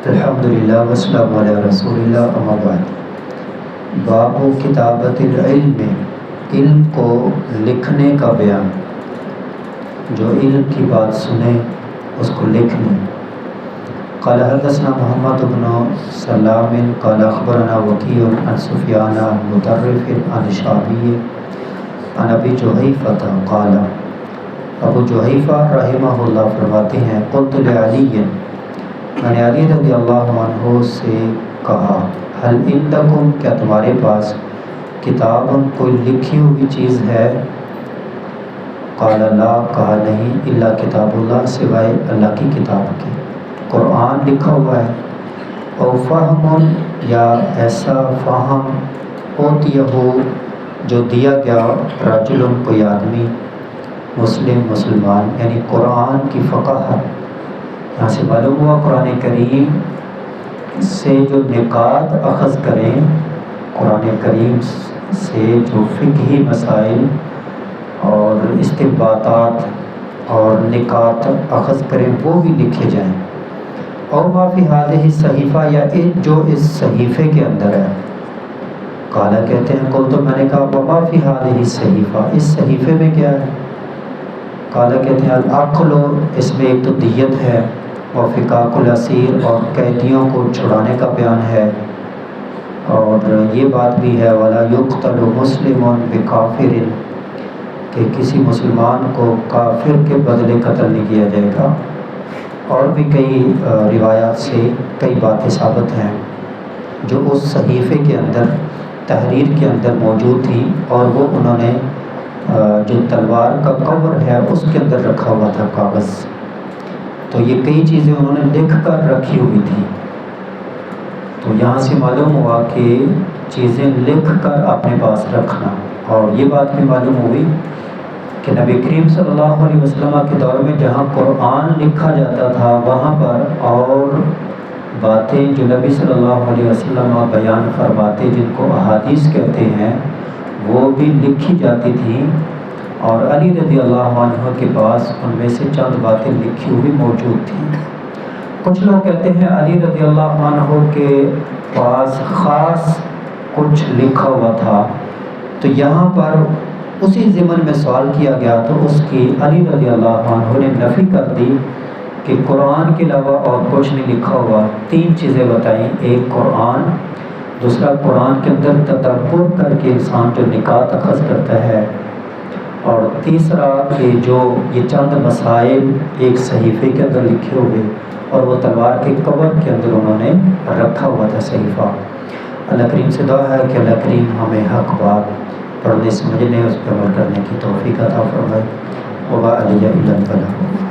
الحمدللہ والسلام علی رسول اللہ اما بعد۔ باب کتابت العلم، علم کو لکھنے کا بیان۔ جو علم کی بات سنے اس کو لکھ لیں۔ قال حدثنا محمد بن سلام قال اخبرنا وکیع عن سفیان مطرف عن شعبی عن ابی جحیفہ قال، ابو جحیفہ رحمہ اللہ فرماتے ہیں قلت لعلی، میں نے علی رضی اللہ عنہ سے کہا، هل عندکم، کیا تمہارے پاس کتاب کوئی لکھی ہوئی چیز ہے؟ قال لا، کہا نہیں، الا کتاب اللہ، سوائے اللہ کی کتاب کے، قرآن لکھا ہوا ہے۔ او فہم، یا ایسا فہم، اوتیہ ہو جو دیا گیا، رجل کوئی آدمی، مسلم مسلمان، یعنی قرآن کی فقاہت۔ یہاں سے معلوم ہوا قرآن کریم سے جو نکات اخذ کریں، قرآن کریم سے جو فقہی مسائل اور استنباطات اور نکات اخذ کریں وہ بھی لکھے جائیں۔ اور ما فی ہذہ صحیفہ، یا جو اس صحیفے کے اندر ہے۔ قالا، کہتے ہیں قل، تو میں نے کہا وما فی ہذہ صحیفہ، اس صحیفے میں کیا ہے؟ قالا، کہتے ہیں العقل، اس میں ایک تو دیت ہے، اور فکاک الاسیر، اور قیدیوں کو چھڑانے کا بیان ہے، اور یہ بات بھی ہے ولا یقتل مسلم بکافر، کہ کسی مسلمان کو کافر کے بدلے قتل نہیں کیا جائے گا۔ اور بھی کئی روایات سے کئی باتیں ثابت ہیں جو اس صحیفے کے اندر، تحریر کے اندر موجود تھیں، اور وہ انہوں نے جو تلوار کا کور ہے اس کے اندر رکھا ہوا تھا کاغذ، تو یہ کئی چیزیں انہوں نے لکھ کر رکھی ہوئی تھی۔ تو یہاں سے معلوم ہوا کہ چیزیں لکھ کر اپنے پاس رکھنا۔ اور یہ بات بھی معلوم ہوئی کہ نبی کریم صلی اللہ علیہ وسلم کے دور میں جہاں قرآن لکھا جاتا تھا وہاں پر اور باتیں جو نبی صلی اللہ علیہ وسلم بیان فرماتے، جن کو احادیث کہتے ہیں، وہ بھی لکھی جاتی تھیں، اور علی رضی اللہ عنہ کے پاس ان میں سے چند باتیں لکھی ہوئی موجود تھیں۔ کچھ لوگ کہتے ہیں علی رضی اللہ عنہ کے پاس خاص کچھ لکھا ہوا تھا، تو یہاں پر اسی ضمن میں سوال کیا گیا تو اس کی علی رضی اللہ عنہ نے نفی کر دی کہ قرآن کے علاوہ اور کچھ نہیں لکھا ہوا۔ تین چیزیں بتائیں، ایک قرآن، دوسرا قرآن کے اندر تدبر کر کے انسان جو نکات اخذ کرتا ہے، اور تیسرا کہ جو یہ چند مسائل ایک صحیفے کے اندر لکھے ہوئے، اور وہ تلوار کے کور کے اندر انہوں نے رکھا ہوا تھا صحیفہ۔ اللہ کریم سے دعا ہے کہ اللہ کریم ہمیں حق بات پڑھنے سمجھنے اس پر عمل کرنے کی توفیق عطا فرمائے۔ وما علی الا البلاغ۔